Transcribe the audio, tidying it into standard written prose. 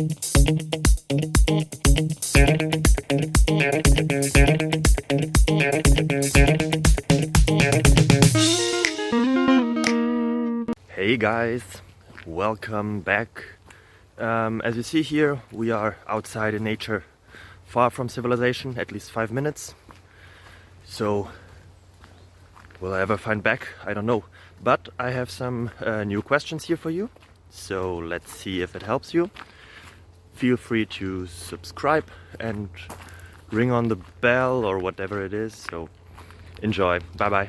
Hey guys, welcome back. As you see here, we are outside in nature, far from civilization, at least 5 minutes. So, will I ever find back? I don't know. But I have some new questions here for you. So let's see if it helps you. Feel free to subscribe and ring on the bell or whatever it is. So enjoy. Bye bye.